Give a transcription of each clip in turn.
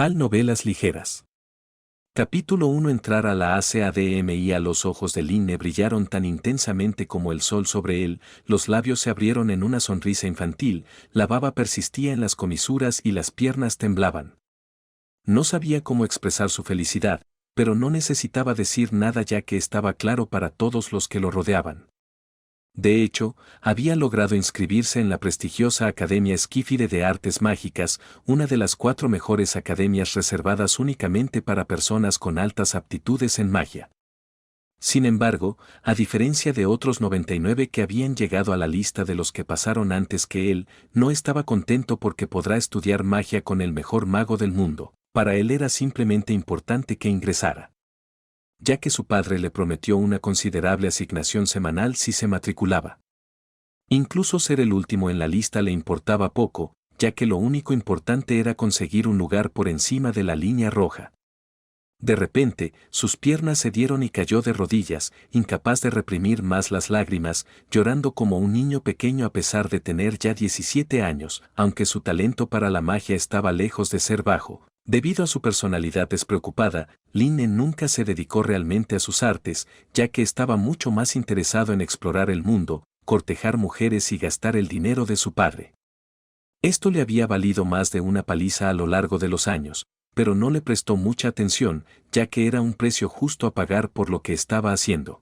HAL Novelas Ligeras. Capítulo 1. Entrar a la ACADMI. A los ojos de Linne brillaron tan intensamente como el sol sobre él, los labios se abrieron en una sonrisa infantil, la baba persistía en las comisuras y las piernas temblaban. No sabía cómo expresar su felicidad, pero no necesitaba decir nada ya que estaba claro para todos los que lo rodeaban. De hecho, había logrado inscribirse en la prestigiosa Academia Esquifide de Artes Mágicas, una de las 4 mejores academias reservadas únicamente para personas con altas aptitudes en magia. Sin embargo, a diferencia de otros 99 que habían llegado a la lista de los que pasaron antes que él, no estaba contento porque podrá estudiar magia con el mejor mago del mundo. Para él era simplemente importante que ingresara, ya que su padre le prometió una considerable asignación semanal si se matriculaba. Incluso ser el último en la lista le importaba poco, ya que lo único importante era conseguir un lugar por encima de la línea roja. De repente, sus piernas cedieron y cayó de rodillas, incapaz de reprimir más las lágrimas, llorando como un niño pequeño a pesar de tener ya 17 años, aunque su talento para la magia estaba lejos de ser bajo. Debido a su personalidad despreocupada, Linne nunca se dedicó realmente a sus artes, ya que estaba mucho más interesado en explorar el mundo, cortejar mujeres y gastar el dinero de su padre. Esto le había valido más de una paliza a lo largo de los años, pero no le prestó mucha atención, ya que era un precio justo a pagar por lo que estaba haciendo.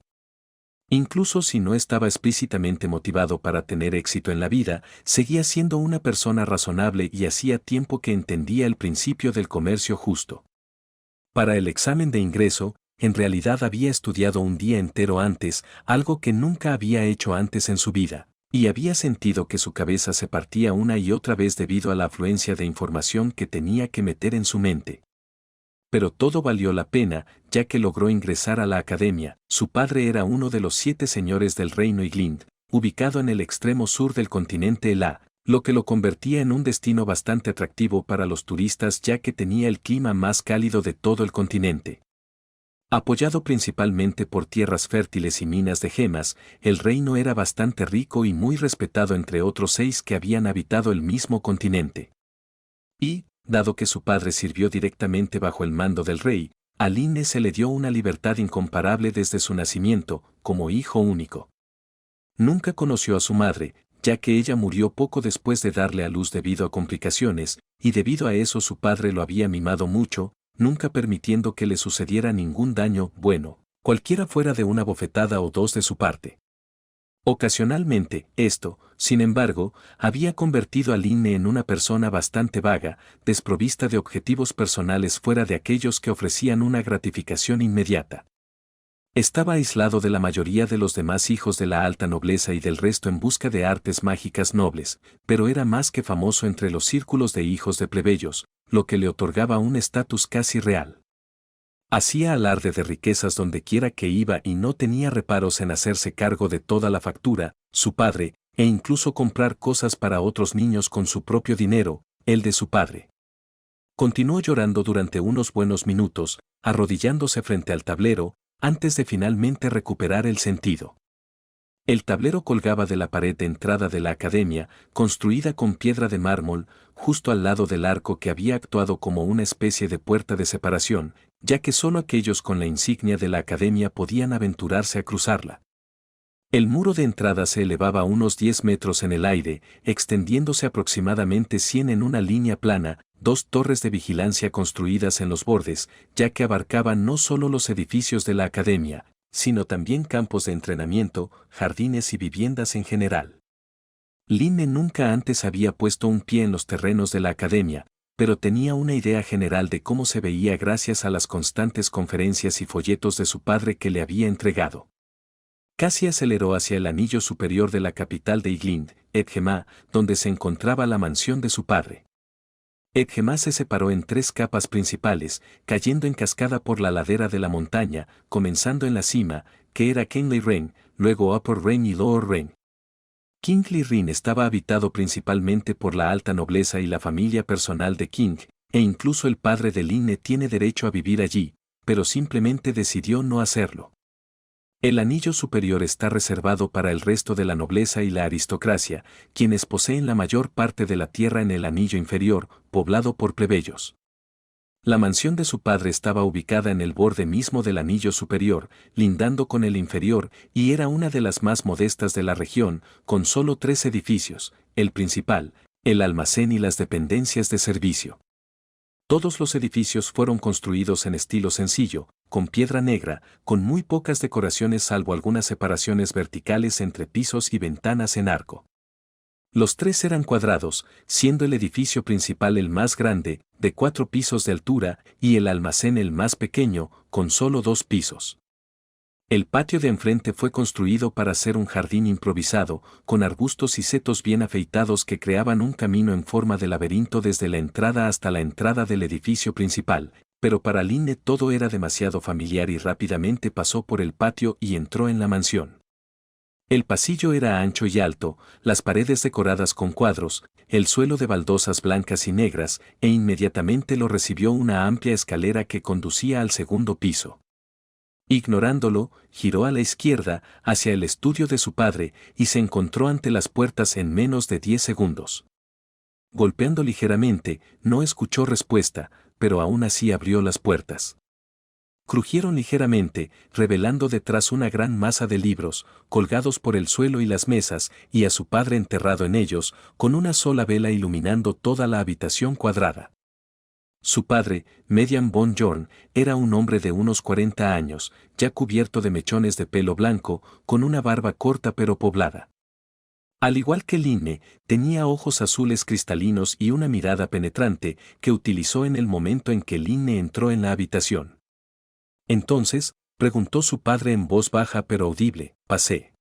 Incluso si no estaba explícitamente motivado para tener éxito en la vida, seguía siendo una persona razonable y hacía tiempo que entendía el principio del comercio justo. Para el examen de ingreso, en realidad había estudiado un día entero antes, algo que nunca había hecho antes en su vida, y había sentido que su cabeza se partía una y otra vez debido a la afluencia de información que tenía que meter en su mente. Pero todo valió la pena, ya que logró ingresar a la academia. Su padre era uno de los 7 señores del reino Iglind, ubicado en el extremo sur del continente Ela, lo que lo convertía en un destino bastante atractivo para los turistas ya que tenía el clima más cálido de todo el continente. Apoyado principalmente por tierras fértiles y minas de gemas, el reino era bastante rico y muy respetado entre otros 6 que habían habitado el mismo continente. Y, dado que su padre sirvió directamente bajo el mando del rey, a Linne se le dio una libertad incomparable desde su nacimiento, como hijo único. Nunca conoció a su madre, ya que ella murió poco después de darle a luz debido a complicaciones, y debido a eso su padre lo había mimado mucho, nunca permitiendo que le sucediera ningún daño, bueno, cualquiera fuera de una bofetada o 2 de su parte. Ocasionalmente, esto, sin embargo, había convertido a Linne en una persona bastante vaga, desprovista de objetivos personales fuera de aquellos que ofrecían una gratificación inmediata. Estaba aislado de la mayoría de los demás hijos de la alta nobleza y del resto en busca de artes mágicas nobles, pero era más que famoso entre los círculos de hijos de plebeyos, lo que le otorgaba un estatus casi real. Hacía alarde de riquezas donde quiera que iba y no tenía reparos en hacerse cargo de toda la factura, su padre, e incluso comprar cosas para otros niños con su propio dinero, el de su padre. Continuó llorando durante unos buenos minutos, arrodillándose frente al tablero, antes de finalmente recuperar el sentido. El tablero colgaba de la pared de entrada de la academia, construida con piedra de mármol, justo al lado del arco que había actuado como una especie de puerta de separación, ya que solo aquellos con la insignia de la academia podían aventurarse a cruzarla. El muro de entrada se elevaba unos 10 metros en el aire, extendiéndose aproximadamente 100 en una línea plana, 2 torres de vigilancia construidas en los bordes, ya que abarcaban no solo los edificios de la academia, sino también campos de entrenamiento, jardines y viviendas en general. Linne nunca antes había puesto un pie en los terrenos de la academia, pero tenía una idea general de cómo se veía gracias a las constantes conferencias y folletos de su padre que le había entregado. Casi aceleró hacia el anillo superior de la capital de Iglind, Edgema, donde se encontraba la mansión de su padre. Edgema se separó en 3 capas principales, cayendo en cascada por la ladera de la montaña, comenzando en la cima, que era Kingly Ren, luego Upper Ren y Lower Ren. Kingly Ren estaba habitado principalmente por la alta nobleza y la familia personal de King, e incluso el padre de Linne tiene derecho a vivir allí, pero simplemente decidió no hacerlo. El anillo superior está reservado para el resto de la nobleza y la aristocracia, quienes poseen la mayor parte de la tierra en el anillo inferior, poblado por plebeyos. La mansión de su padre estaba ubicada en el borde mismo del anillo superior, lindando con el inferior, y era una de las más modestas de la región, con solo 3 edificios, el principal, el almacén y las dependencias de servicio. Todos los edificios fueron construidos en estilo sencillo, con piedra negra, con muy pocas decoraciones salvo algunas separaciones verticales entre pisos y ventanas en arco. Los 3 eran cuadrados, siendo el edificio principal el más grande, de 4 pisos de altura, y el almacén el más pequeño, con solo 2 pisos. El patio de enfrente fue construido para ser un jardín improvisado, con arbustos y setos bien afeitados que creaban un camino en forma de laberinto desde la entrada hasta la entrada del edificio principal, pero para Linne todo era demasiado familiar y rápidamente pasó por el patio y entró en la mansión. El pasillo era ancho y alto, las paredes decoradas con cuadros, el suelo de baldosas blancas y negras, e inmediatamente lo recibió una amplia escalera que conducía al segundo piso. Ignorándolo, giró a la izquierda, hacia el estudio de su padre, y se encontró ante las puertas en menos de 10 segundos. Golpeando ligeramente, no escuchó respuesta, pero aún así abrió las puertas. Crujieron ligeramente, revelando detrás una gran masa de libros, colgados por el suelo y las mesas, y a su padre enterrado en ellos, con una sola vela iluminando toda la habitación cuadrada. Su padre, Median von Jorn, era un hombre de unos 40 años, ya cubierto de mechones de pelo blanco, con una barba corta pero poblada. Al igual que Linne, tenía ojos azules cristalinos y una mirada penetrante, que utilizó en el momento en que Linne entró en la habitación. Entonces, preguntó su padre en voz baja pero audible, «¿Pasé?»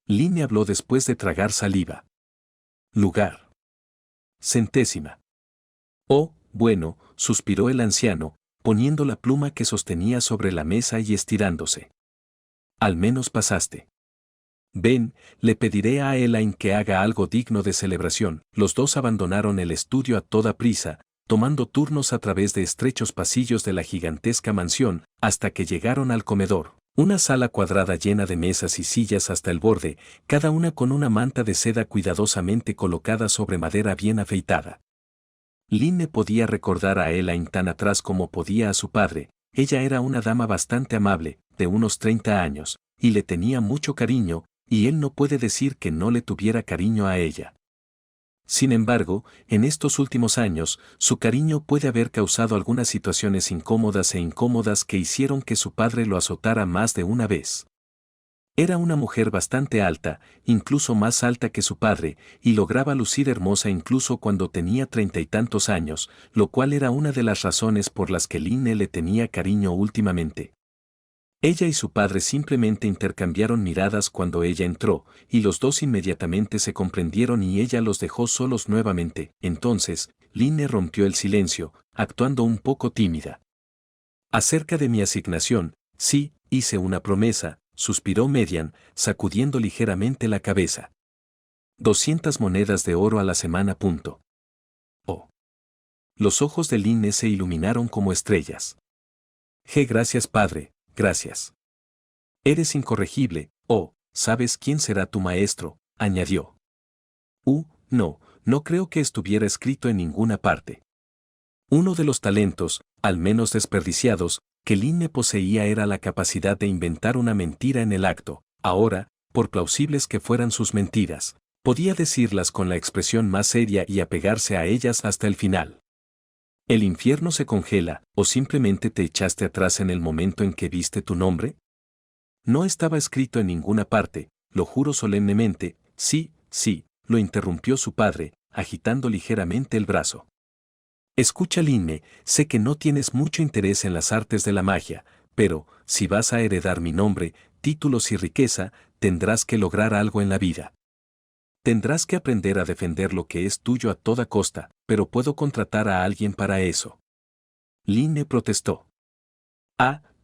Linne habló después de tragar saliva. «Lugar. Centésima». «Oh, bueno», suspiró el anciano, poniendo la pluma que sostenía sobre la mesa y estirándose. «Al menos pasaste. Ven, le pediré a Elaine que haga algo digno de celebración». Los dos abandonaron el estudio a toda prisa, tomando turnos a través de estrechos pasillos de la gigantesca mansión, hasta que llegaron al comedor. Una sala cuadrada llena de mesas y sillas hasta el borde, cada una con una manta de seda cuidadosamente colocada sobre madera bien afeitada. Linne podía recordar a Elaine tan atrás como podía a su padre. Ella era una dama bastante amable, de unos 30 años, y le tenía mucho cariño, y él no puede decir que no le tuviera cariño a ella. Sin embargo, en estos últimos años, su cariño puede haber causado algunas situaciones incómodas que hicieron que su padre lo azotara más de una vez. Era una mujer bastante alta, incluso más alta que su padre, y lograba lucir hermosa incluso cuando tenía 30 y tantos años, lo cual era una de las razones por las que Linne le tenía cariño últimamente. Ella y su padre simplemente intercambiaron miradas cuando ella entró, y los dos inmediatamente se comprendieron y ella los dejó solos nuevamente. Entonces, Linne rompió el silencio, actuando un poco tímida. «Acerca de mi asignación, sí, hice una promesa», suspiró Median, sacudiendo ligeramente la cabeza. 200 monedas de oro a la semana. Oh. Los ojos de Linne se iluminaron como estrellas. Gracias padre. Gracias. Eres incorregible, oh, ¿sabes quién será tu maestro?», añadió. No creo que estuviera escrito en ninguna parte. Uno de los talentos, al menos desperdiciados, que Linne poseía era la capacidad de inventar una mentira en el acto. Ahora, por plausibles que fueran sus mentiras, podía decirlas con la expresión más seria y apegarse a ellas hasta el final. ¿El infierno se congela, o simplemente te echaste atrás en el momento en que viste tu nombre? No estaba escrito en ninguna parte, lo juro solemnemente. Sí, lo interrumpió su padre, agitando ligeramente el brazo. Escucha Linne, sé que no tienes mucho interés en las artes de la magia, pero, si vas a heredar mi nombre, títulos y riqueza, tendrás que lograr algo en la vida. Tendrás que aprender a defender lo que es tuyo a toda costa, pero puedo contratar a alguien para eso. Linne protestó.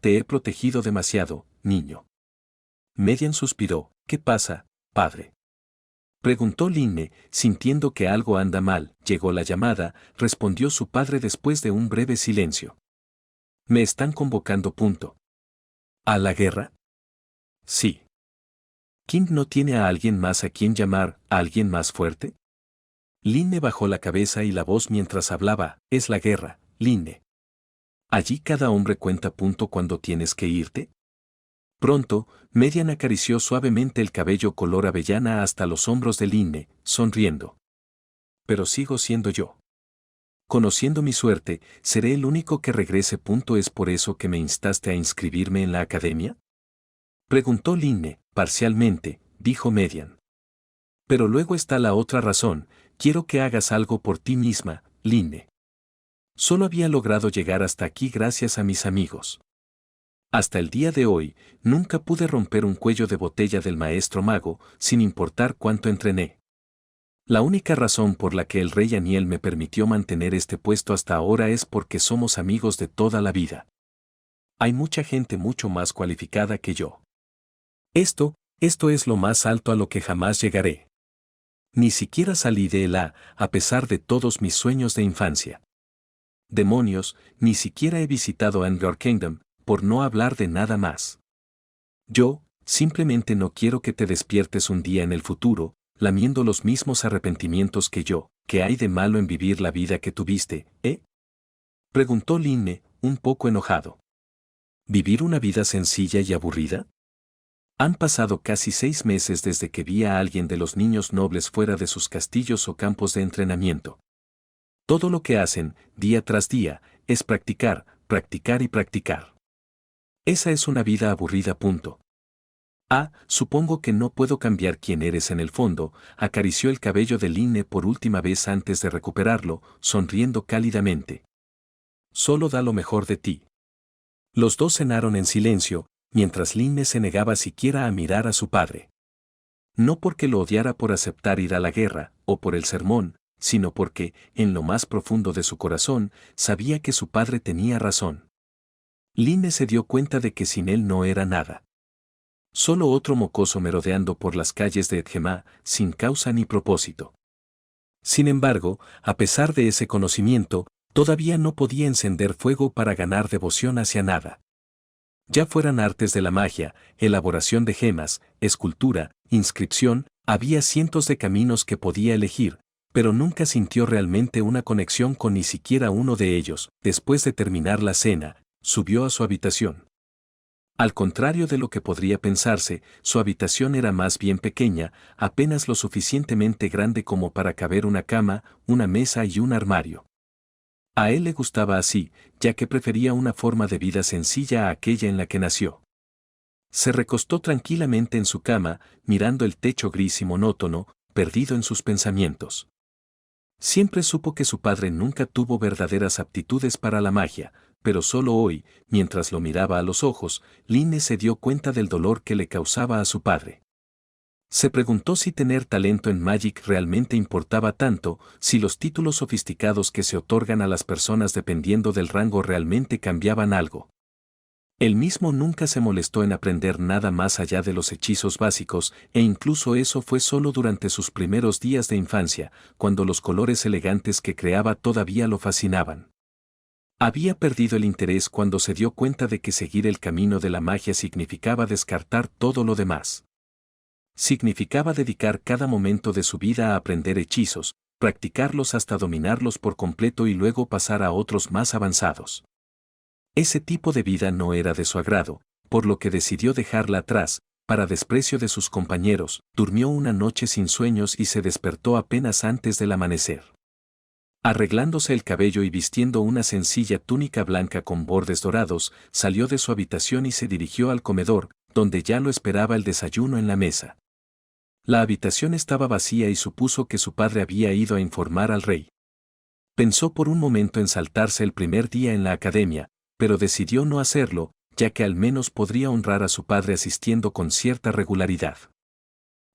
Te he protegido demasiado, niño. Median suspiró. ¿Qué pasa, padre?, preguntó Linne, sintiendo que algo anda mal. Llegó la llamada, respondió su padre después de un breve silencio. Me están convocando. ¿A la guerra? Sí. ¿King no tiene a alguien más a quien llamar, a alguien más fuerte? Linne bajó la cabeza y la voz mientras hablaba. Es la guerra, Linne. Allí cada hombre cuenta cuando tienes que irte. Pronto, Median acarició suavemente el cabello color avellana hasta los hombros de Linne, sonriendo. Pero sigo siendo yo. Conociendo mi suerte, ¿seré el único que regrese? ¿Es por eso que me instaste a inscribirme en la academia? Preguntó Linne, parcialmente, dijo Median. Pero luego está la otra razón, quiero que hagas algo por ti misma, Linne. Solo había logrado llegar hasta aquí gracias a mis amigos. Hasta el día de hoy, nunca pude romper un cuello de botella del maestro mago, sin importar cuánto entrené. La única razón por la que el rey Aniel me permitió mantener este puesto hasta ahora es porque somos amigos de toda la vida. Hay mucha gente mucho más cualificada que yo. Esto es lo más alto a lo que jamás llegaré. Ni siquiera salí de a pesar de todos mis sueños de infancia. Demonios, ni siquiera he visitado Angor Kingdom, por no hablar de nada más. Yo, simplemente no quiero que te despiertes un día en el futuro, lamiendo los mismos arrepentimientos que yo. ¿Qué hay de malo en vivir la vida que tuviste, Preguntó Linne, un poco enojado. ¿Vivir una vida sencilla y aburrida? Han pasado casi 6 meses desde que vi a alguien de los niños nobles fuera de sus castillos o campos de entrenamiento. Todo lo que hacen, día tras día, es practicar, practicar y practicar. Esa es una vida aburrida. Supongo que no puedo cambiar quién eres en el fondo, acarició el cabello de Linne por última vez antes de recuperarlo, sonriendo cálidamente. Solo da lo mejor de ti. Los dos cenaron en silencio, mientras Linne se negaba siquiera a mirar a su padre. No porque lo odiara por aceptar ir a la guerra, o por el sermón, sino porque, en lo más profundo de su corazón, sabía que su padre tenía razón. Linne se dio cuenta de que sin él no era nada. Solo otro mocoso merodeando por las calles de Edgema, sin causa ni propósito. Sin embargo, a pesar de ese conocimiento, todavía no podía encender fuego para ganar devoción hacia nada. Ya fueran artes de la magia, elaboración de gemas, escultura, inscripción, había cientos de caminos que podía elegir, pero nunca sintió realmente una conexión con ni siquiera uno de ellos. Después de terminar la cena, subió a su habitación. Al contrario de lo que podría pensarse, su habitación era más bien pequeña, apenas lo suficientemente grande como para caber una cama, una mesa y un armario. A él le gustaba así, ya que prefería una forma de vida sencilla a aquella en la que nació. Se recostó tranquilamente en su cama, mirando el techo gris y monótono, perdido en sus pensamientos. Siempre supo que su padre nunca tuvo verdaderas aptitudes para la magia, pero solo hoy, mientras lo miraba a los ojos, Linne se dio cuenta del dolor que le causaba a su padre. Se preguntó si tener talento en Magic realmente importaba tanto, si los títulos sofisticados que se otorgan a las personas dependiendo del rango realmente cambiaban algo. Él mismo nunca se molestó en aprender nada más allá de los hechizos básicos, e incluso eso fue solo durante sus primeros días de infancia, cuando los colores elegantes que creaba todavía lo fascinaban. Había perdido el interés cuando se dio cuenta de que seguir el camino de la magia significaba descartar todo lo demás. Significaba dedicar cada momento de su vida a aprender hechizos, practicarlos hasta dominarlos por completo y luego pasar a otros más avanzados. Ese tipo de vida no era de su agrado, por lo que decidió dejarla atrás, para desprecio de sus compañeros. Durmió una noche sin sueños y se despertó apenas antes del amanecer. Arreglándose el cabello y vistiendo una sencilla túnica blanca con bordes dorados, salió de su habitación y se dirigió al comedor, donde ya lo esperaba el desayuno en la mesa. La habitación estaba vacía y supuso que su padre había ido a informar al rey. Pensó por un momento en saltarse el primer día en la academia, pero decidió no hacerlo, ya que al menos podría honrar a su padre asistiendo con cierta regularidad.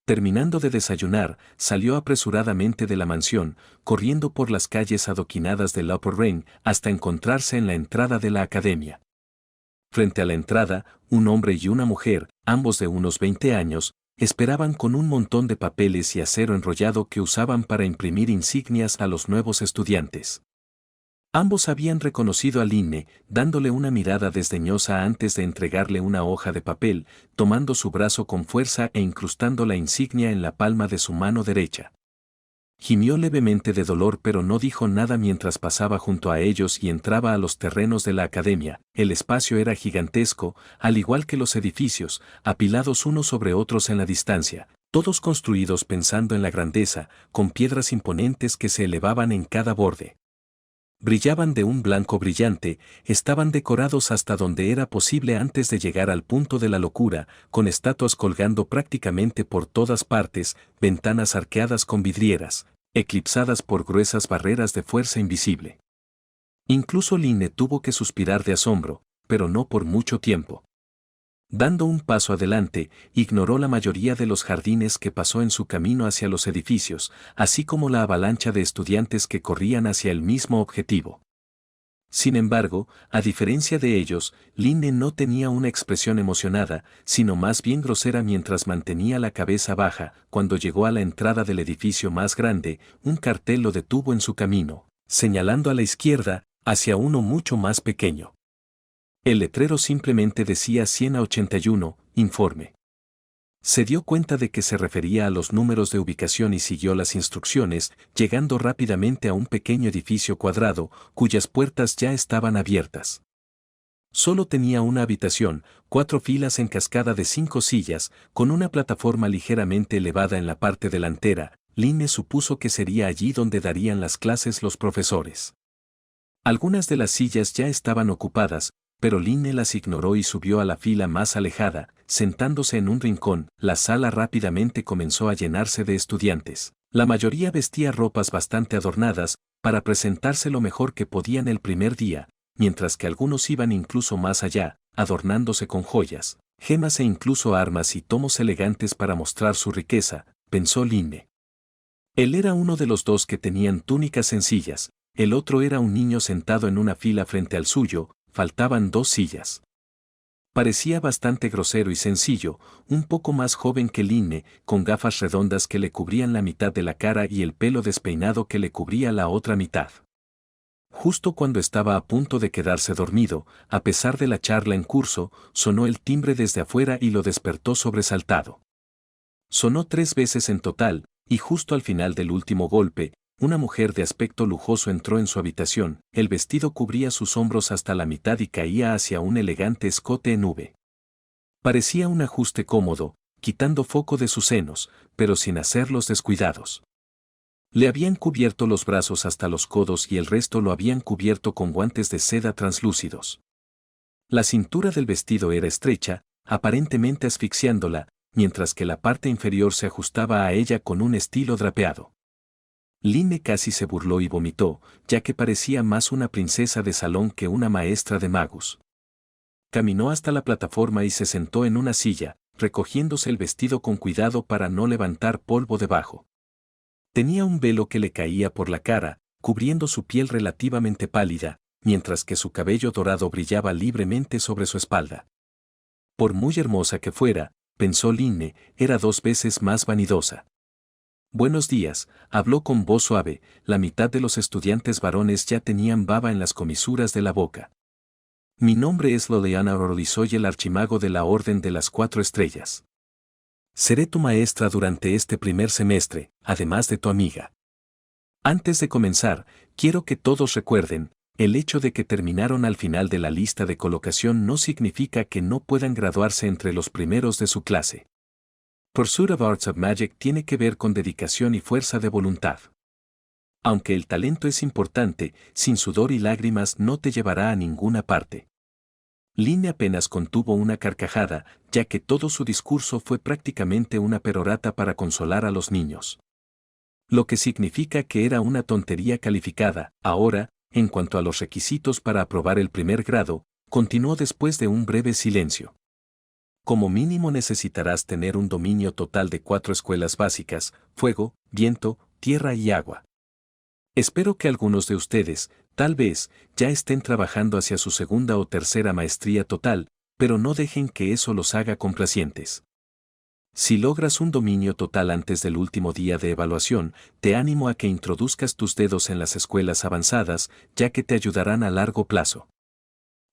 Terminando de desayunar, salió apresuradamente de la mansión, corriendo por las calles adoquinadas del Upper Rain hasta encontrarse en la entrada de la academia. Frente a la entrada, un hombre y una mujer, ambos de unos 20 años, esperaban con un montón de papeles y acero enrollado que usaban para imprimir insignias a los nuevos estudiantes. Ambos habían reconocido a Linne, dándole una mirada desdeñosa antes de entregarle una hoja de papel, tomando su brazo con fuerza e incrustando la insignia en la palma de su mano derecha. Gimió levemente de dolor pero no dijo nada mientras pasaba junto a ellos y entraba a los terrenos de la academia. El espacio era gigantesco, al igual que los edificios, apilados unos sobre otros en la distancia, todos construidos pensando en la grandeza, con piedras imponentes que se elevaban en cada borde. Brillaban de un blanco brillante, estaban decorados hasta donde era posible antes de llegar al punto de la locura, con estatuas colgando prácticamente por todas partes, ventanas arqueadas con vidrieras, eclipsadas por gruesas barreras de fuerza invisible. Incluso Line tuvo que suspirar de asombro, pero no por mucho tiempo. Dando un paso adelante, ignoró la mayoría de los jardines que pasó en su camino hacia los edificios, así como la avalancha de estudiantes que corrían hacia el mismo objetivo. Sin embargo, a diferencia de ellos, Line no tenía una expresión emocionada, sino más bien grosera mientras mantenía la cabeza baja. Cuando llegó a la entrada del edificio más grande, un cartel lo detuvo en su camino, señalando a la izquierda, hacia uno mucho más pequeño. El letrero simplemente decía 100 a 81, informe. Se dio cuenta de que se refería a los números de ubicación y siguió las instrucciones, llegando rápidamente a un pequeño edificio cuadrado, cuyas puertas ya estaban abiertas. Solo tenía una habitación, 4 filas en cascada de 5 sillas, con una plataforma ligeramente elevada en la parte delantera. Line supuso que sería allí donde darían las clases los profesores. Algunas de las sillas ya estaban ocupadas, pero Line las ignoró y subió a la fila más alejada, sentándose en un rincón. La sala rápidamente comenzó a llenarse de estudiantes. La mayoría vestía ropas bastante adornadas, para presentarse lo mejor que podían el primer día, mientras que algunos iban incluso más allá, adornándose con joyas, gemas e incluso armas y tomos elegantes para mostrar su riqueza, pensó Line. Él era uno de los dos que tenían túnicas sencillas, el otro era un niño sentado en una fila frente al suyo. Faltaban 2 sillas. Parecía bastante grosero y sencillo, un poco más joven que Line, con gafas redondas que le cubrían la mitad de la cara y el pelo despeinado que le cubría la otra mitad. Justo cuando estaba a punto de quedarse dormido, a pesar de la charla en curso, sonó el timbre desde afuera y lo despertó sobresaltado. Sonó 3 veces en total, y justo al final del último golpe, una mujer de aspecto lujoso entró en su habitación. El vestido cubría sus hombros hasta la mitad y caía hacia un elegante escote en V. Parecía un ajuste cómodo, quitando foco de sus senos, pero sin hacerlos descuidados. Le habían cubierto los brazos hasta los codos y el resto lo habían cubierto con guantes de seda translúcidos. La cintura del vestido era estrecha, aparentemente asfixiándola, mientras que la parte inferior se ajustaba a ella con un estilo drapeado. Line casi se burló y vomitó, ya que parecía más una princesa de salón que una maestra de magos. Caminó hasta la plataforma y se sentó en una silla, recogiéndose el vestido con cuidado para no levantar polvo debajo. Tenía un velo que le caía por la cara, cubriendo su piel relativamente pálida, mientras que su cabello dorado brillaba libremente sobre su espalda. Por muy hermosa que fuera, pensó Line, era 2 veces más vanidosa. Buenos días, habló con voz suave. La mitad de los estudiantes varones ya tenían baba en las comisuras de la boca. Mi nombre es Liliana Aurora y soy el archimago de la Orden de las 4 Estrellas. Seré tu maestra durante este primer semestre, además de tu amiga. Antes de comenzar, quiero que todos recuerden, el hecho de que terminaron al final de la lista de colocación no significa que no puedan graduarse entre los primeros de su clase. Pursuit of Arts of Magic tiene que ver con dedicación y fuerza de voluntad. Aunque el talento es importante, sin sudor y lágrimas no te llevará a ninguna parte. Line apenas contuvo una carcajada, ya que todo su discurso fue prácticamente una perorata para consolar a los niños. Lo que significa que era una tontería calificada. Ahora, en cuanto a los requisitos para aprobar el primer grado, continuó después de un breve silencio. Como mínimo necesitarás tener un dominio total de 4 escuelas básicas: fuego, viento, tierra y agua. Espero que algunos de ustedes, tal vez, ya estén trabajando hacia su segunda o tercera maestría total, pero no dejen que eso los haga complacientes. Si logras un dominio total antes del último día de evaluación, te animo a que introduzcas tus dedos en las escuelas avanzadas, ya que te ayudarán a largo plazo.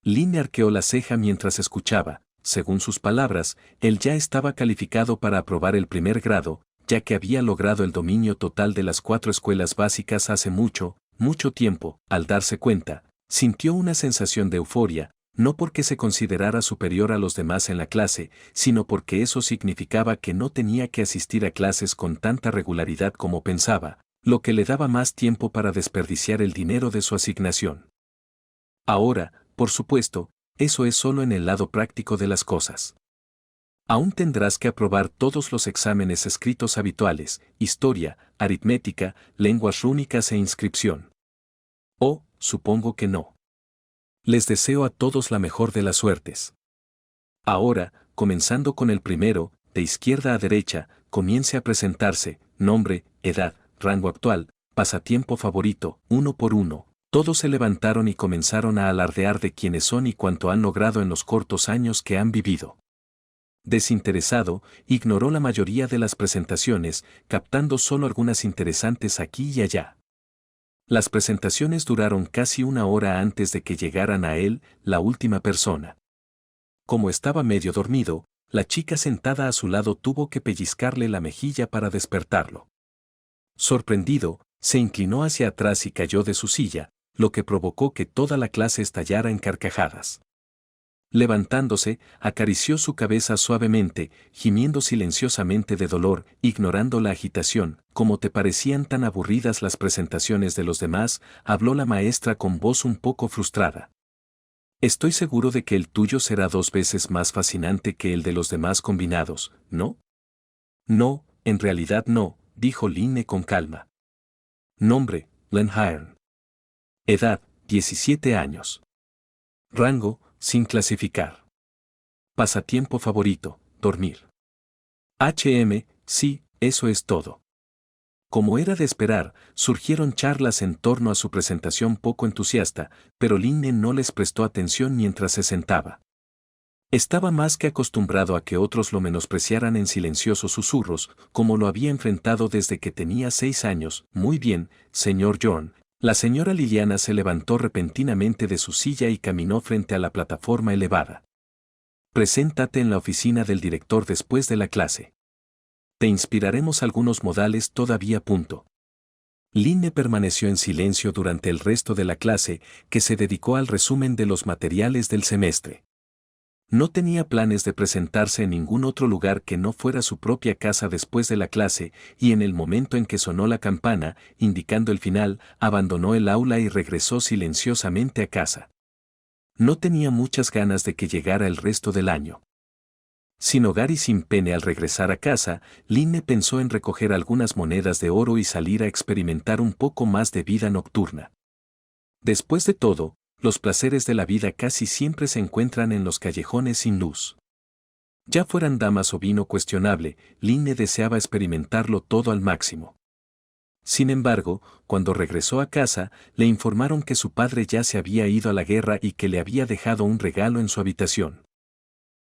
Line arqueó la ceja mientras escuchaba. Según sus palabras, él ya estaba calificado para aprobar el primer grado, ya que había logrado el dominio total de las 4 escuelas básicas hace mucho, mucho tiempo. Al darse cuenta, sintió una sensación de euforia, no porque se considerara superior a los demás en la clase, sino porque eso significaba que no tenía que asistir a clases con tanta regularidad como pensaba, lo que le daba más tiempo para desperdiciar el dinero de su asignación. Ahora, por supuesto, eso es solo en el lado práctico de las cosas. Aún tendrás que aprobar todos los exámenes escritos habituales, historia, aritmética, lenguas rúnicas e inscripción. Oh, supongo que no. Les deseo a todos la mejor de las suertes. Ahora, comenzando con el primero, de izquierda a derecha, comience a presentarse, nombre, edad, rango actual, pasatiempo favorito, uno por uno. Todos se levantaron y comenzaron a alardear de quiénes son y cuánto han logrado en los cortos años que han vivido. Desinteresado, ignoró la mayoría de las presentaciones, captando solo algunas interesantes aquí y allá. Las presentaciones duraron casi una hora antes de que llegaran a él, la última persona. Como estaba medio dormido, la chica sentada a su lado tuvo que pellizcarle la mejilla para despertarlo. Sorprendido, se inclinó hacia atrás y cayó de su silla, lo que provocó que toda la clase estallara en carcajadas. Levantándose, acarició su cabeza suavemente, gimiendo silenciosamente de dolor, ignorando la agitación. «¿Cómo te parecían tan aburridas las presentaciones de los demás?», habló la maestra con voz un poco frustrada. «Estoy seguro de que el tuyo será 2 veces más fascinante que el de los demás combinados, ¿no?». «No, en realidad no», dijo Linne con calma. Nombre, Len Hearn. Edad, 17 años. Rango, sin clasificar. Pasatiempo favorito, dormir. Sí, eso es todo. Como era de esperar, surgieron charlas en torno a su presentación poco entusiasta, pero Linne no les prestó atención mientras se sentaba. Estaba más que acostumbrado a que otros lo menospreciaran en silenciosos susurros, como lo había enfrentado desde que tenía 6 años. «Muy bien, señor John». La señora Liliana se levantó repentinamente de su silla y caminó frente a la plataforma elevada. «Preséntate en la oficina del director después de la clase. Te inspiraremos algunos modales todavía. Linne permaneció en silencio durante el resto de la clase, que se dedicó al resumen de los materiales del semestre. No tenía planes de presentarse en ningún otro lugar que no fuera su propia casa después de la clase, y en el momento en que sonó la campana, indicando el final, abandonó el aula y regresó silenciosamente a casa. No tenía muchas ganas de que llegara el resto del año. Sin hogar y sin pene al regresar a casa, Linne pensó en recoger algunas monedas de oro y salir a experimentar un poco más de vida nocturna. Después de todo, los placeres de la vida casi siempre se encuentran en los callejones sin luz. Ya fueran damas o vino cuestionable, Linne deseaba experimentarlo todo al máximo. Sin embargo, cuando regresó a casa, le informaron que su padre ya se había ido a la guerra y que le había dejado un regalo en su habitación.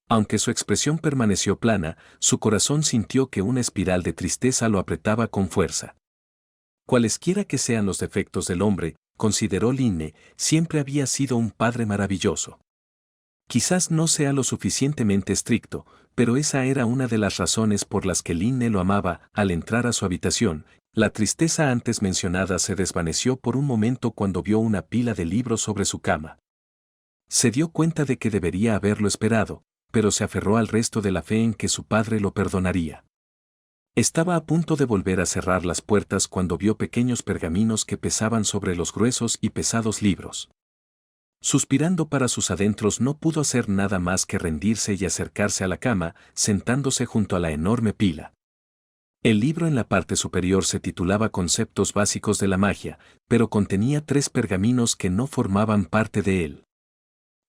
Aunque su expresión permaneció plana, su corazón sintió que una espiral de tristeza lo apretaba con fuerza. Cualesquiera que sean los defectos del hombre, consideró Linne, siempre había sido un padre maravilloso. Quizás no sea lo suficientemente estricto, pero esa era una de las razones por las que Linne lo amaba. Al entrar a su habitación, la tristeza antes mencionada se desvaneció por un momento cuando vio una pila de libros sobre su cama. Se dio cuenta de que debería haberlo esperado, pero se aferró al resto de la fe en que su padre lo perdonaría. Estaba a punto de volver a cerrar las puertas cuando vio pequeños pergaminos que pesaban sobre los gruesos y pesados libros. Suspirando para sus adentros, no pudo hacer nada más que rendirse y acercarse a la cama, sentándose junto a la enorme pila. El libro en la parte superior se titulaba Conceptos básicos de la magia, pero contenía 3 pergaminos que no formaban parte de él.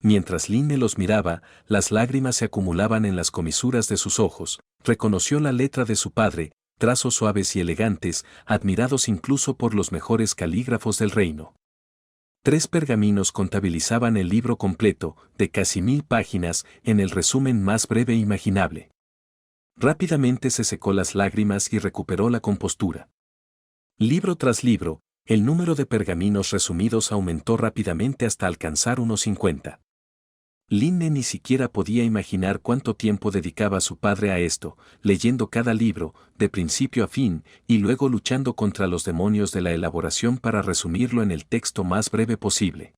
Mientras Linne los miraba, las lágrimas se acumulaban en las comisuras de sus ojos. Reconoció la letra de su padre, trazos suaves y elegantes, admirados incluso por los mejores calígrafos del reino. 3 pergaminos contabilizaban el libro completo, de casi 1000 páginas, en el resumen más breve imaginable. Rápidamente se secó las lágrimas y recuperó la compostura. Libro tras libro, el número de pergaminos resumidos aumentó rápidamente hasta alcanzar unos 50. Linne ni siquiera podía imaginar cuánto tiempo dedicaba su padre a esto, leyendo cada libro, de principio a fin, y luego luchando contra los demonios de la elaboración para resumirlo en el texto más breve posible.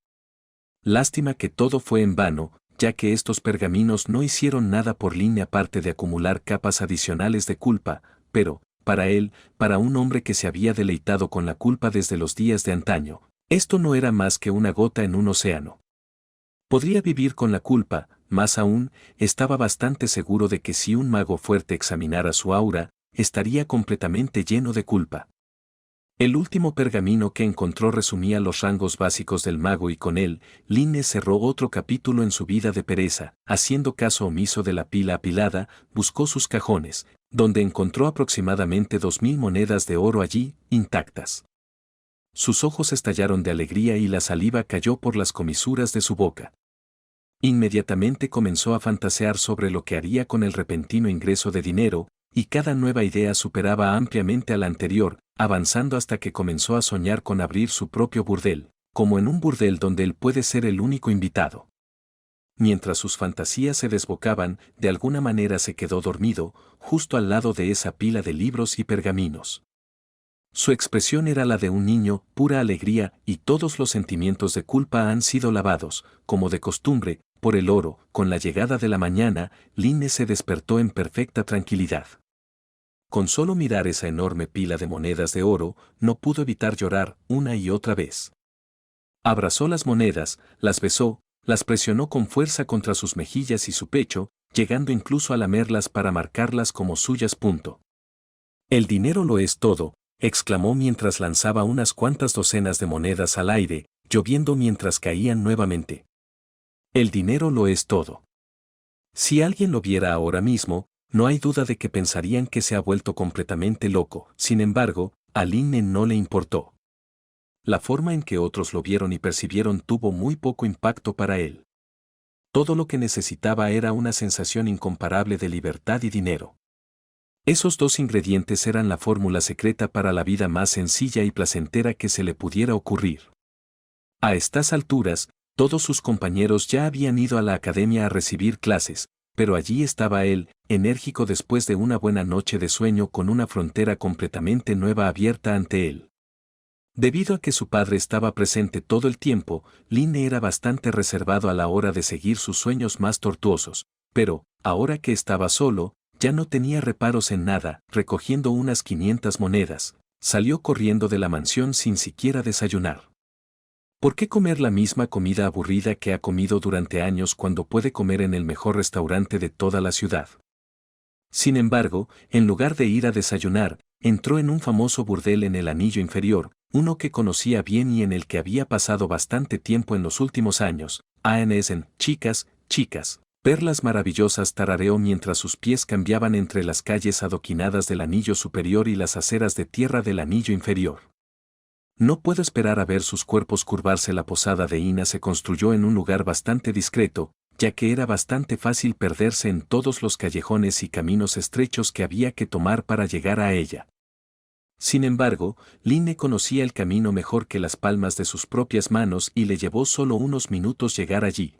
Lástima que todo fue en vano, ya que estos pergaminos no hicieron nada por Linne aparte de acumular capas adicionales de culpa, pero, para él, para un hombre que se había deleitado con la culpa desde los días de antaño, esto no era más que una gota en un océano. Podría vivir con la culpa, más aún, estaba bastante seguro de que si un mago fuerte examinara su aura, estaría completamente lleno de culpa. El último pergamino que encontró resumía los rangos básicos del mago y con él, Linne cerró otro capítulo en su vida de pereza, haciendo caso omiso de la pila apilada, buscó sus cajones, donde encontró aproximadamente 2000 monedas de oro allí, intactas. Sus ojos estallaron de alegría y la saliva cayó por las comisuras de su boca. Inmediatamente comenzó a fantasear sobre lo que haría con el repentino ingreso de dinero, y cada nueva idea superaba ampliamente a la anterior, avanzando hasta que comenzó a soñar con abrir su propio burdel, como en un burdel donde él puede ser el único invitado. Mientras sus fantasías se desbocaban, de alguna manera se quedó dormido, justo al lado de esa pila de libros y pergaminos. Su expresión era la de un niño, pura alegría, y todos los sentimientos de culpa han sido lavados, como de costumbre, por el oro. Con la llegada de la mañana, Linne se despertó en perfecta tranquilidad. Con solo mirar esa enorme pila de monedas de oro, no pudo evitar llorar una y otra vez. Abrazó las monedas, las besó, las presionó con fuerza contra sus mejillas y su pecho, llegando incluso a lamerlas para marcarlas como suyas. El dinero lo es todo, exclamó mientras lanzaba unas cuantas docenas de monedas al aire, lloviendo mientras caían nuevamente. El dinero lo es todo. Si alguien lo viera ahora mismo, no hay duda de que pensarían que se ha vuelto completamente loco. Sin embargo, a Linne no le importó. La forma en que otros lo vieron y percibieron tuvo muy poco impacto para él. Todo lo que necesitaba era una sensación incomparable de libertad y dinero. Esos dos ingredientes eran la fórmula secreta para la vida más sencilla y placentera que se le pudiera ocurrir. A estas alturas, todos sus compañeros ya habían ido a la academia a recibir clases, pero allí estaba él, enérgico después de una buena noche de sueño con una frontera completamente nueva abierta ante él. Debido a que su padre estaba presente todo el tiempo, Linne era bastante reservado a la hora de seguir sus sueños más tortuosos, pero, ahora que estaba solo, ya no tenía reparos en nada. Recogiendo unas 500 monedas, salió corriendo de la mansión sin siquiera desayunar. ¿Por qué comer la misma comida aburrida que ha comido durante años cuando puede comer en el mejor restaurante de toda la ciudad? Sin embargo, en lugar de ir a desayunar, entró en un famoso burdel en el anillo inferior, uno que conocía bien y en el que había pasado bastante tiempo en los últimos años. Anesen, chicas, chicas. Perlas maravillosas, tarareó mientras sus pies cambiaban entre las calles adoquinadas del anillo superior y las aceras de tierra del anillo inferior. No puedo esperar a ver sus cuerpos curvarse. La posada de Ina se construyó en un lugar bastante discreto, ya que era bastante fácil perderse en todos los callejones y caminos estrechos que había que tomar para llegar a ella. Sin embargo, Linne conocía el camino mejor que las palmas de sus propias manos y le llevó solo unos minutos llegar allí.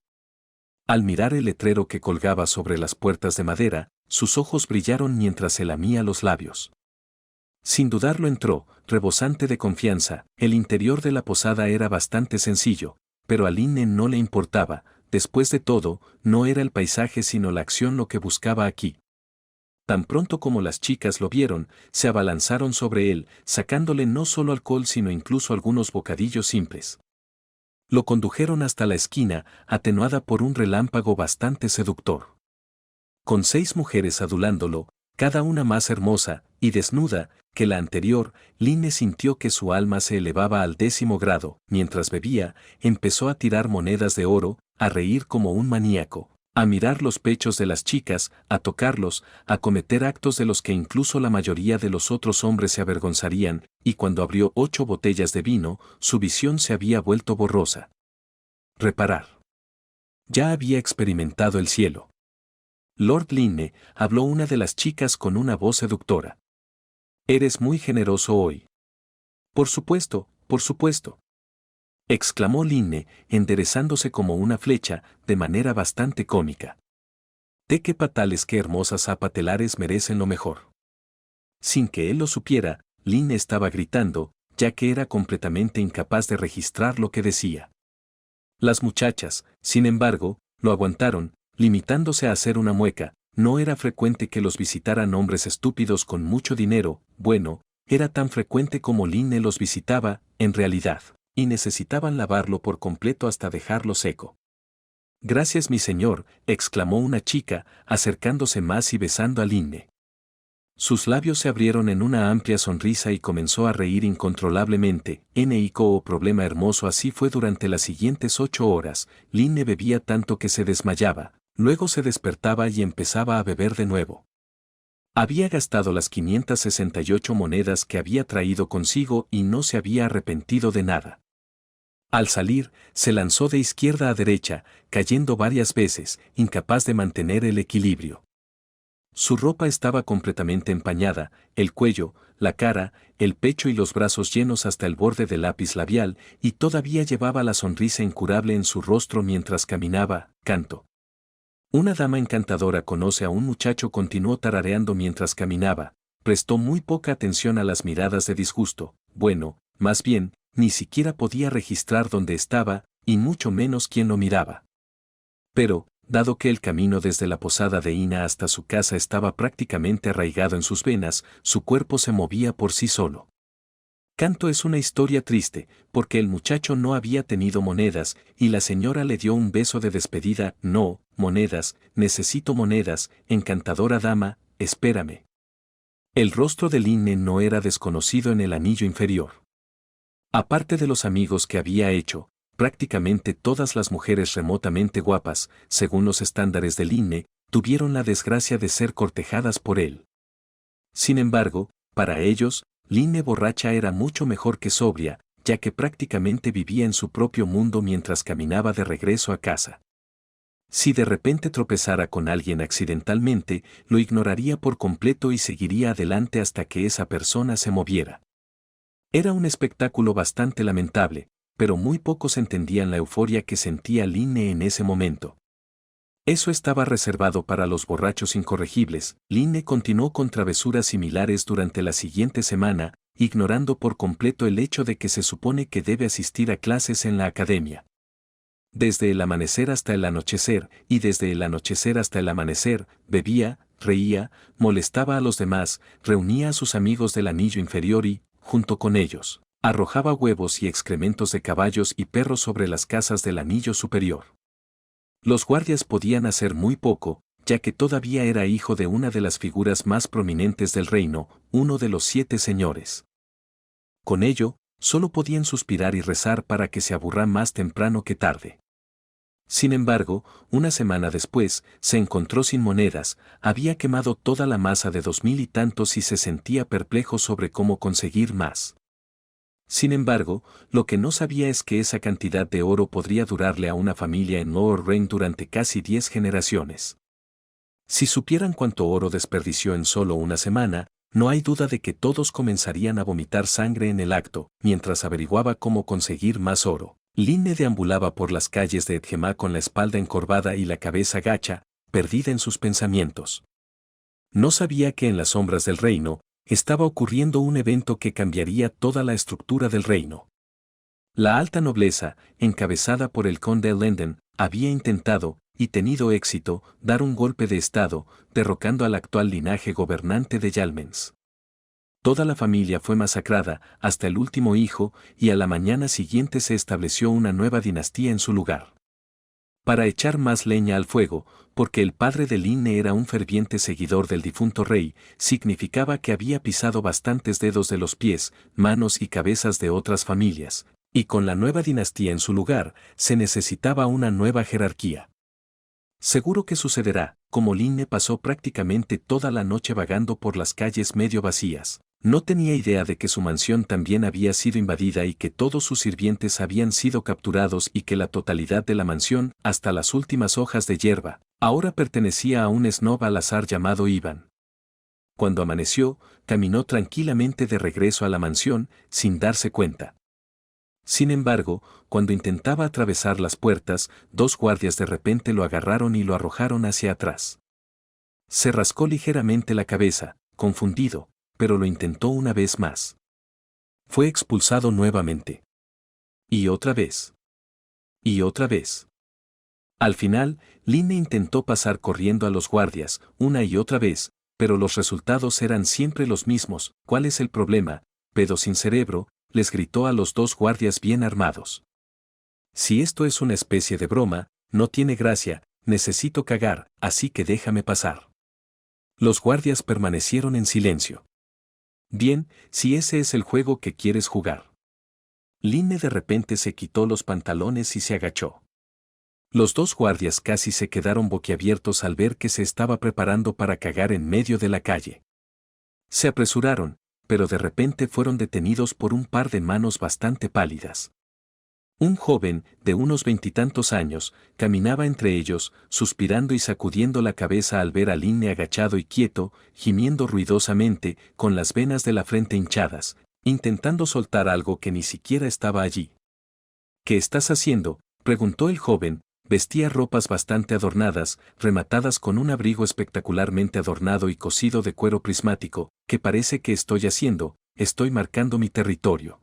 Al mirar el letrero que colgaba sobre las puertas de madera, sus ojos brillaron mientras se lamía los labios. Sin dudarlo entró, rebosante de confianza. El interior de la posada era bastante sencillo, pero a Linne no le importaba. Después de todo, no era el paisaje sino la acción lo que buscaba aquí. Tan pronto como las chicas lo vieron, se abalanzaron sobre él, sacándole no solo alcohol sino incluso algunos bocadillos simples. Lo condujeron hasta la esquina, atenuada por un relámpago bastante seductor. Con 6 mujeres adulándolo, cada una más hermosa y desnuda que la anterior, Linne sintió que su alma se elevaba al 10º grado. Mientras bebía, empezó a tirar monedas de oro, a reír como un maníaco, a mirar los pechos de las chicas, a tocarlos, a cometer actos de los que incluso la mayoría de los otros hombres se avergonzarían, y cuando abrió 8 botellas de vino, su visión se había vuelto borrosa. Reparar. Ya había experimentado el cielo. Lord Linne, habló una de las chicas con una voz seductora. Eres muy generoso hoy. Por supuesto, por supuesto. exclamó Linne, enderezándose como una flecha, de manera bastante cómica. «De qué patales, qué hermosas zapatelares merecen lo mejor». Sin que él lo supiera, Linne estaba gritando, ya que era completamente incapaz de registrar lo que decía. Las muchachas, sin embargo, lo aguantaron, limitándose a hacer una mueca. No era frecuente que los visitaran hombres estúpidos con mucho dinero, bueno, era tan frecuente como Linne los visitaba, en realidad, y necesitaban lavarlo por completo hasta dejarlo seco. «Gracias, mi señor», exclamó una chica, acercándose más y besando a Linne. Sus labios se abrieron en una amplia sonrisa y comenzó a reír incontrolablemente. Nico, problema hermoso. Así fue durante las siguientes 8 horas. Linne bebía tanto que se desmayaba, luego se despertaba y empezaba a beber de nuevo. Había gastado las 568 monedas que había traído consigo y no se había arrepentido de nada. Al salir, se lanzó de izquierda a derecha, cayendo varias veces, incapaz de mantener el equilibrio. Su ropa estaba completamente empañada, el cuello, la cara, el pecho y los brazos llenos hasta el borde del lápiz labial, y todavía llevaba la sonrisa incurable en su rostro mientras caminaba. «Canto. Una dama encantadora conoce a un muchacho», continuó tarareando mientras caminaba. Prestó muy poca atención a las miradas de disgusto. Bueno, más bien, ni siquiera podía registrar dónde estaba, y mucho menos quién lo miraba. Pero, dado que el camino desde la posada de Ina hasta su casa estaba prácticamente arraigado en sus venas, su cuerpo se movía por sí solo. Canto es una historia triste, porque el muchacho no había tenido monedas, y la señora le dio un beso de despedida. «No, monedas, necesito monedas, encantadora dama, espérame». El rostro de Linne no era desconocido en el anillo inferior. Aparte de los amigos que había hecho, prácticamente todas las mujeres remotamente guapas, según los estándares de Linne, tuvieron la desgracia de ser cortejadas por él. Sin embargo, para ellos, Linne borracha era mucho mejor que sobria, ya que prácticamente vivía en su propio mundo mientras caminaba de regreso a casa. Si de repente tropezara con alguien accidentalmente, lo ignoraría por completo y seguiría adelante hasta que esa persona se moviera. Era un espectáculo bastante lamentable, pero muy pocos entendían la euforia que sentía Linne en ese momento. Eso estaba reservado para los borrachos incorregibles. Linne continuó con travesuras similares durante la siguiente semana, ignorando por completo el hecho de que se supone que debe asistir a clases en la academia. Desde el amanecer hasta el anochecer, y desde el anochecer hasta el amanecer, bebía, reía, molestaba a los demás, reunía a sus amigos del anillo inferior y, junto con ellos, arrojaba huevos y excrementos de caballos y perros sobre las casas del anillo superior. Los guardias podían hacer muy poco, ya que todavía era hijo de una de las figuras más prominentes del reino, uno de los 7 señores. Con ello, solo podían suspirar y rezar para que se aburra más temprano que tarde. Sin embargo, una semana después, se encontró sin monedas, había quemado toda la masa de 2000 y tantos y se sentía perplejo sobre cómo conseguir más. Sin embargo, lo que no sabía es que esa cantidad de oro podría durarle a una familia en Lower Rain durante casi 10 generaciones. Si supieran cuánto oro desperdició en solo una semana, no hay duda de que todos comenzarían a vomitar sangre en el acto. Mientras averiguaba cómo conseguir más oro, Linne deambulaba por las calles de Edgema con la espalda encorvada y la cabeza gacha, perdida en sus pensamientos. No sabía que en las sombras del reino, estaba ocurriendo un evento que cambiaría toda la estructura del reino. La alta nobleza, encabezada por el conde Lenden, había intentado, y tenido éxito, dar un golpe de estado, derrocando al actual linaje gobernante de Yalmens. Toda la familia fue masacrada, hasta el último hijo, y a la mañana siguiente se estableció una nueva dinastía en su lugar. Para echar más leña al fuego, porque el padre de Linne era un ferviente seguidor del difunto rey, significaba que había pisado bastantes dedos de los pies, manos y cabezas de otras familias, y con la nueva dinastía en su lugar, se necesitaba una nueva jerarquía. Seguro que sucederá, como Linne pasó prácticamente toda la noche vagando por las calles medio vacías. No tenía idea de que su mansión también había sido invadida y que todos sus sirvientes habían sido capturados y que la totalidad de la mansión, hasta las últimas hojas de hierba, ahora pertenecía a un snob al azar llamado Ivan. Cuando amaneció, caminó tranquilamente de regreso a la mansión, sin darse cuenta. Sin embargo, cuando intentaba atravesar las puertas, dos guardias de repente lo agarraron y lo arrojaron hacia atrás. Se rascó ligeramente la cabeza, confundido, pero lo intentó una vez más. Fue expulsado nuevamente. Y otra vez. Y otra vez. Al final, Linne intentó pasar corriendo a los guardias, una y otra vez, pero los resultados eran siempre los mismos. ¿Cuál es el problema? Pedo sin cerebro, les gritó a los dos guardias bien armados. Si esto es una especie de broma, no tiene gracia, necesito cagar, así que déjame pasar. Los guardias permanecieron en silencio. Bien, si ese es el juego que quieres jugar. Linne de repente se quitó los pantalones y se agachó. Los dos guardias casi se quedaron boquiabiertos al ver que se estaba preparando para cagar en medio de la calle. Se apresuraron, pero de repente fueron detenidos por un par de manos bastante pálidas. Un joven, de unos 20 años, caminaba entre ellos, suspirando y sacudiendo la cabeza al ver a Linne agachado y quieto, gimiendo ruidosamente, con las venas de la frente hinchadas, intentando soltar algo que ni siquiera estaba allí. ¿Qué estás haciendo?, preguntó el joven. Vestía ropas bastante adornadas, rematadas con un abrigo espectacularmente adornado y cosido de cuero prismático. ¿Qué parece que estoy haciendo? Estoy marcando mi territorio.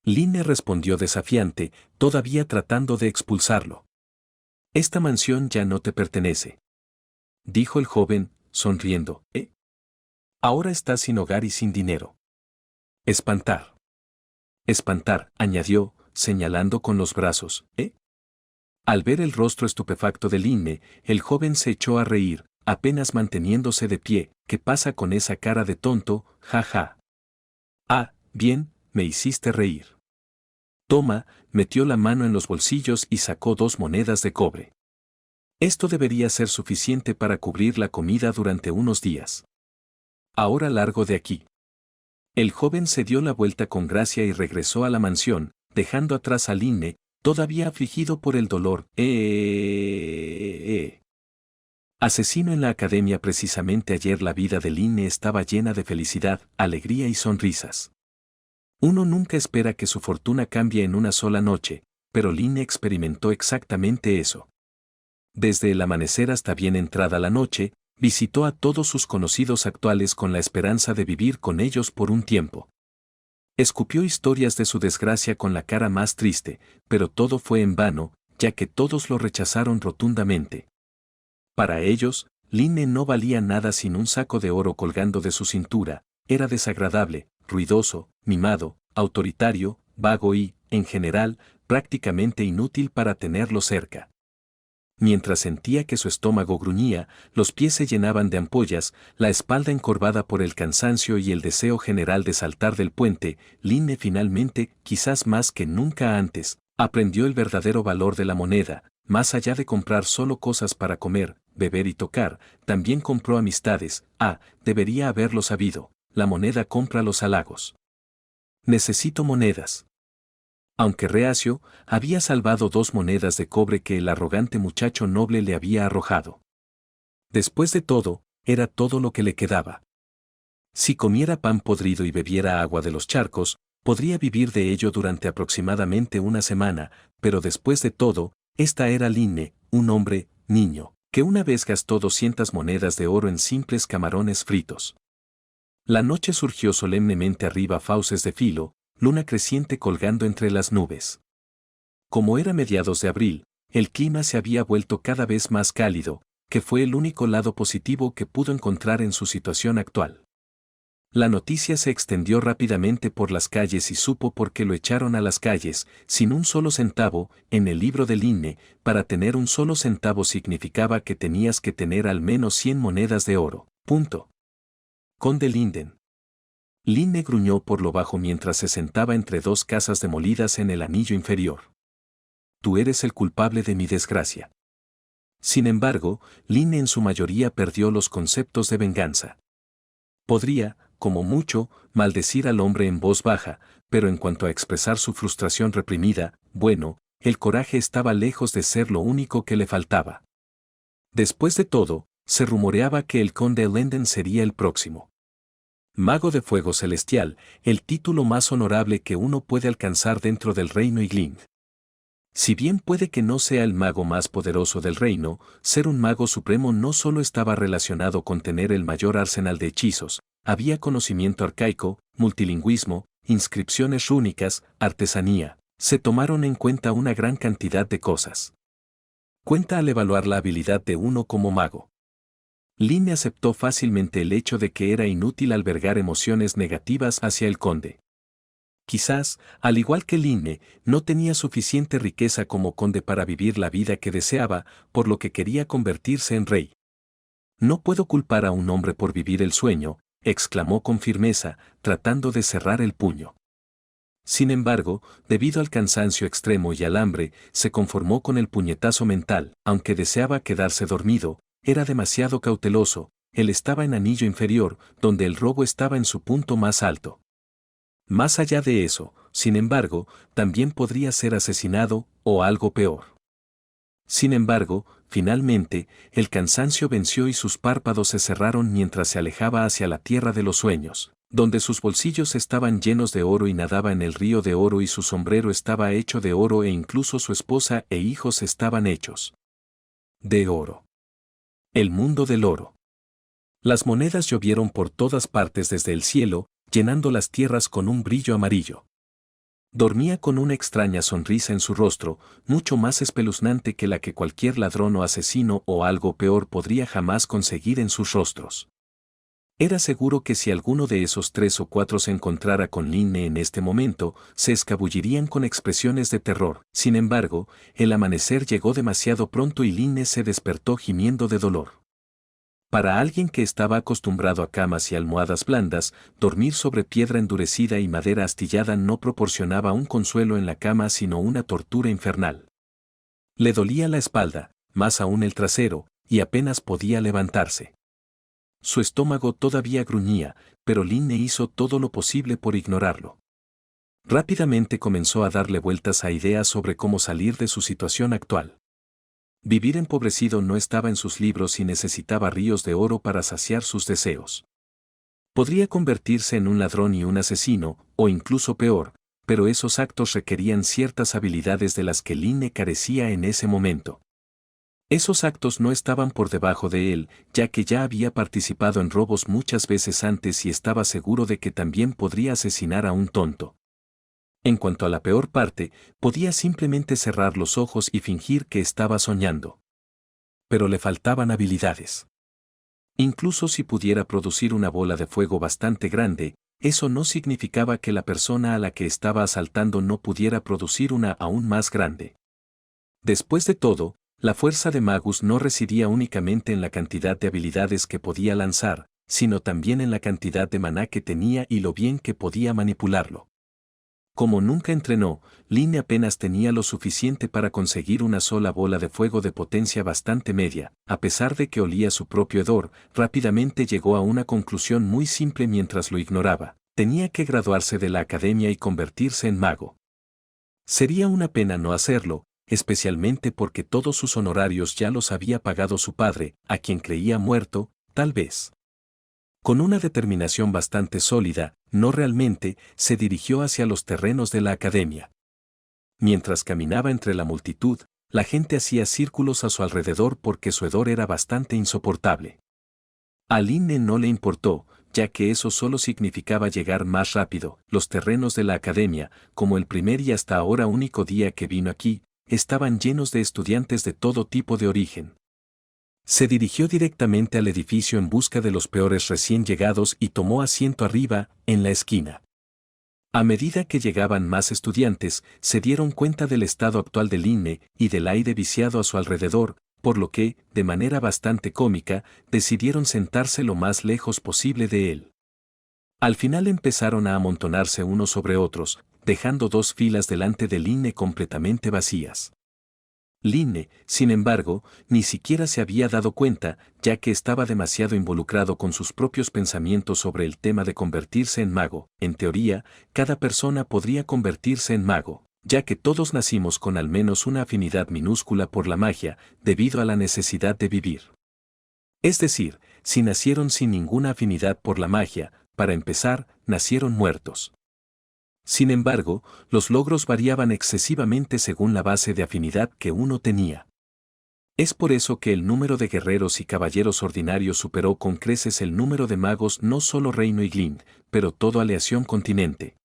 Linne respondió desafiante, todavía tratando de expulsarlo. Esta mansión ya no te pertenece. Dijo el joven, sonriendo. Ahora estás sin hogar y sin dinero. Espantar. Espantar, añadió, señalando con los brazos. Al ver el rostro estupefacto de Linne, el joven se echó a reír, apenas manteniéndose de pie. ¿Qué pasa con esa cara de tonto? Ja ja. Ah, bien, me hiciste reír. Toma, metió la mano en los bolsillos y sacó 2 monedas de cobre. Esto debería ser suficiente para cubrir la comida durante unos días. Ahora largo de aquí. El joven se dio la vuelta con gracia y regresó a la mansión, dejando atrás a Linne, todavía afligido por el dolor. Asesino en la academia. Precisamente ayer la vida de Linne estaba llena de felicidad, alegría y sonrisas. Uno nunca espera que su fortuna cambie en una sola noche, pero Linne experimentó exactamente eso. Desde el amanecer hasta bien entrada la noche, visitó a todos sus conocidos actuales con la esperanza de vivir con ellos por un tiempo. Escupió historias de su desgracia con la cara más triste, pero todo fue en vano, ya que todos lo rechazaron rotundamente. Para ellos, Linne no valía nada sin un saco de oro colgando de su cintura, era desagradable, ruidoso, mimado, autoritario, vago y, en general, prácticamente inútil para tenerlo cerca. Mientras sentía que su estómago gruñía, los pies se llenaban de ampollas, la espalda encorvada por el cansancio y el deseo general de saltar del puente, Linne finalmente, quizás más que nunca antes, aprendió el verdadero valor de la moneda. Más allá de comprar solo cosas para comer, beber y tocar, también compró amistades. Debería haberlo sabido, la moneda compra los halagos. Necesito monedas. Aunque reacio, había salvado 2 monedas de cobre que el arrogante muchacho noble le había arrojado. Después de todo, era todo lo que le quedaba. Si comiera pan podrido y bebiera agua de los charcos, podría vivir de ello durante aproximadamente una semana, pero después de todo, esta era Linne, un hombre, niño, que una vez gastó 200 monedas de oro en simples camarones fritos. La noche surgió solemnemente arriba fauces de filo, luna creciente colgando entre las nubes. Como era mediados de abril, el clima se había vuelto cada vez más cálido, que fue el único lado positivo que pudo encontrar en su situación actual. La noticia se extendió rápidamente por las calles y supo por qué lo echaron a las calles, sin un solo centavo. En el libro de Linne, para tener un solo centavo significaba que tenías que tener al menos 100 monedas de oro. Punto. Conde Linden. Linne gruñó por lo bajo mientras se sentaba entre 2 casas demolidas en el anillo inferior. Tú eres el culpable de mi desgracia. Sin embargo, Linne en su mayoría perdió los conceptos de venganza. Podría, como mucho, maldecir al hombre en voz baja, pero en cuanto a expresar su frustración reprimida, bueno, el coraje estaba lejos de ser lo único que le faltaba. Después de todo, se rumoreaba que el conde Linden sería el próximo. Mago de Fuego Celestial, el título más honorable que uno puede alcanzar dentro del reino Yngling. Si bien puede que no sea el mago más poderoso del reino, ser un mago supremo no solo estaba relacionado con tener el mayor arsenal de hechizos, había conocimiento arcaico, multilingüismo, inscripciones rúnicas, artesanía. Se tomaron en cuenta una gran cantidad de cosas. Cuenta al evaluar la habilidad de uno como mago. Line aceptó fácilmente el hecho de que era inútil albergar emociones negativas hacia el conde. Quizás, al igual que Line, no tenía suficiente riqueza como conde para vivir la vida que deseaba, por lo que quería convertirse en rey. No puedo culpar a un hombre por vivir el sueño, exclamó con firmeza, tratando de cerrar el puño. Sin embargo, debido al cansancio extremo y al hambre, se conformó con el puñetazo mental, aunque deseaba quedarse dormido, era demasiado cauteloso, él estaba en anillo inferior, donde el robo estaba en su punto más alto. Más allá de eso, sin embargo, también podría ser asesinado, o algo peor. Sin embargo, finalmente, el cansancio venció y sus párpados se cerraron mientras se alejaba hacia la tierra de los sueños, donde sus bolsillos estaban llenos de oro y nadaba en el río de oro y su sombrero estaba hecho de oro e incluso su esposa e hijos estaban hechos de oro. El mundo del oro. Las monedas llovieron por todas partes desde el cielo, llenando las tierras con un brillo amarillo. Dormía con una extraña sonrisa en su rostro, mucho más espeluznante que la que cualquier ladrón o asesino o algo peor podría jamás conseguir en sus rostros. Era seguro que si alguno de esos 3 o 4 se encontrara con Line en este momento, se escabullirían con expresiones de terror. Sin embargo, el amanecer llegó demasiado pronto y Line se despertó gimiendo de dolor. Para alguien que estaba acostumbrado a camas y almohadas blandas, dormir sobre piedra endurecida y madera astillada no proporcionaba un consuelo en la cama sino una tortura infernal. Le dolía la espalda, más aún el trasero, y apenas podía levantarse. Su estómago todavía gruñía, pero Line hizo todo lo posible por ignorarlo. Rápidamente comenzó a darle vueltas a ideas sobre cómo salir de su situación actual. Vivir empobrecido no estaba en sus libros y necesitaba ríos de oro para saciar sus deseos. Podría convertirse en un ladrón y un asesino, o incluso peor, pero esos actos requerían ciertas habilidades de las que Line carecía en ese momento. Esos actos no estaban por debajo de él, ya que ya había participado en robos muchas veces antes y estaba seguro de que también podría asesinar a un tonto. En cuanto a la peor parte, podía simplemente cerrar los ojos y fingir que estaba soñando. Pero le faltaban habilidades. Incluso si pudiera producir una bola de fuego bastante grande, eso no significaba que la persona a la que estaba asaltando no pudiera producir una aún más grande. Después de todo, la fuerza de Magus no residía únicamente en la cantidad de habilidades que podía lanzar, sino también en la cantidad de maná que tenía y lo bien que podía manipularlo. Como nunca entrenó, Line apenas tenía lo suficiente para conseguir una sola bola de fuego de potencia bastante media. A pesar de que olía su propio hedor, rápidamente llegó a una conclusión muy simple mientras lo ignoraba. Tenía que graduarse de la academia y convertirse en mago. Sería una pena no hacerlo, especialmente porque todos sus honorarios ya los había pagado su padre, a quien creía muerto, tal vez. Con una determinación bastante sólida, no realmente, se dirigió hacia los terrenos de la academia. Mientras caminaba entre la multitud, la gente hacía círculos a su alrededor porque su hedor era bastante insoportable. A Line no le importó, ya que eso solo significaba llegar más rápido. Los terrenos de la academia, como el primer y hasta ahora único día que vino aquí, estaban llenos de estudiantes de todo tipo de origen. Se dirigió directamente al edificio en busca de los peores recién llegados y tomó asiento arriba, en la esquina. A medida que llegaban más estudiantes, se dieron cuenta del estado actual del Line y del aire viciado a su alrededor, por lo que, de manera bastante cómica, decidieron sentarse lo más lejos posible de él. Al final empezaron a amontonarse unos sobre otros, dejando 2 filas delante de Line completamente vacías. Line, sin embargo, ni siquiera se había dado cuenta, ya que estaba demasiado involucrado con sus propios pensamientos sobre el tema de convertirse en mago. En teoría, cada persona podría convertirse en mago, ya que todos nacimos con al menos una afinidad minúscula por la magia, debido a la necesidad de vivir. Es decir, si nacieron sin ninguna afinidad por la magia, para empezar, nacieron muertos. Sin embargo, los logros variaban excesivamente según la base de afinidad que uno tenía. Es por eso que el número de guerreros y caballeros ordinarios superó con creces el número de magos no solo Reino Iglin, pero todo Aleación Continente.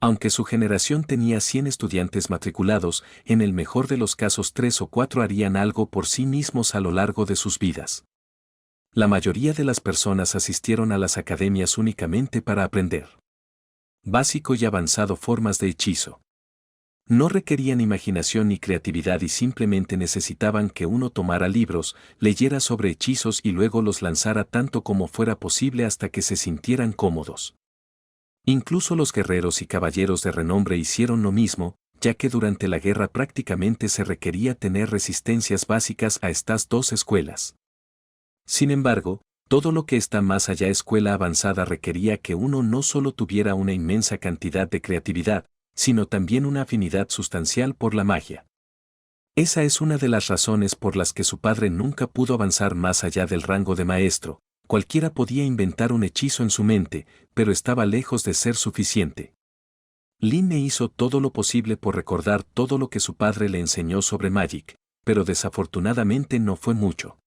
Aunque su generación tenía 100 estudiantes matriculados, en el mejor de los casos 3 o 4 harían algo por sí mismos a lo largo de sus vidas. La mayoría de las personas asistieron a las academias únicamente para aprender básico y avanzado formas de hechizo. No requerían imaginación ni creatividad y simplemente necesitaban que uno tomara libros, leyera sobre hechizos y luego los lanzara tanto como fuera posible hasta que se sintieran cómodos. Incluso los guerreros y caballeros de renombre hicieron lo mismo, ya que durante la guerra prácticamente se requería tener resistencias básicas a estas dos escuelas. Sin embargo, todo lo que está más allá escuela avanzada requería que uno no solo tuviera una inmensa cantidad de creatividad, sino también una afinidad sustancial por la magia. Esa es una de las razones por las que su padre nunca pudo avanzar más allá del rango de maestro. Cualquiera podía inventar un hechizo en su mente, pero estaba lejos de ser suficiente. Linne hizo todo lo posible por recordar todo lo que su padre le enseñó sobre Magic, pero desafortunadamente no fue mucho.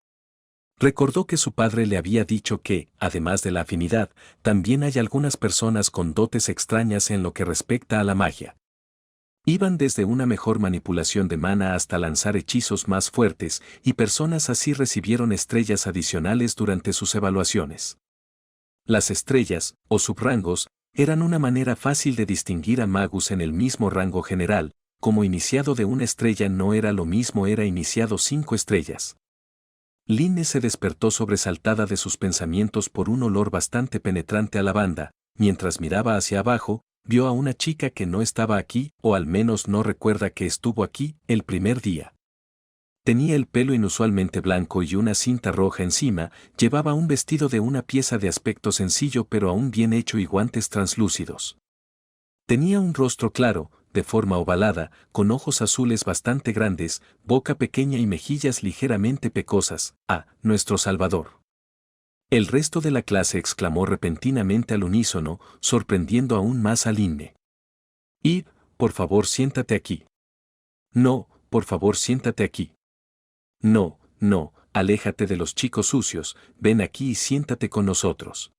Recordó que su padre le había dicho que, además de la afinidad, también hay algunas personas con dotes extrañas en lo que respecta a la magia. Iban desde una mejor manipulación de mana hasta lanzar hechizos más fuertes, y personas así recibieron estrellas adicionales durante sus evaluaciones. Las estrellas, o subrangos, eran una manera fácil de distinguir a magus en el mismo rango general, como iniciado de una estrella no era lo mismo era iniciado 5 estrellas. Linne se despertó sobresaltada de sus pensamientos por un olor bastante penetrante a lavanda. Mientras miraba hacia abajo, vio a una chica que no estaba aquí, o al menos no recuerda que estuvo aquí, el primer día. Tenía el pelo inusualmente blanco y una cinta roja encima, llevaba un vestido de una pieza de aspecto sencillo pero aún bien hecho y guantes translúcidos. Tenía un rostro claro, de forma ovalada, con ojos azules bastante grandes, boca pequeña y mejillas ligeramente pecosas. ¡Ah, nuestro Salvador! El resto de la clase exclamó repentinamente al unísono, sorprendiendo aún más a Linne. Id, por favor siéntate aquí. No, por favor siéntate aquí. No, no, aléjate de los chicos sucios, ven aquí y siéntate con nosotros.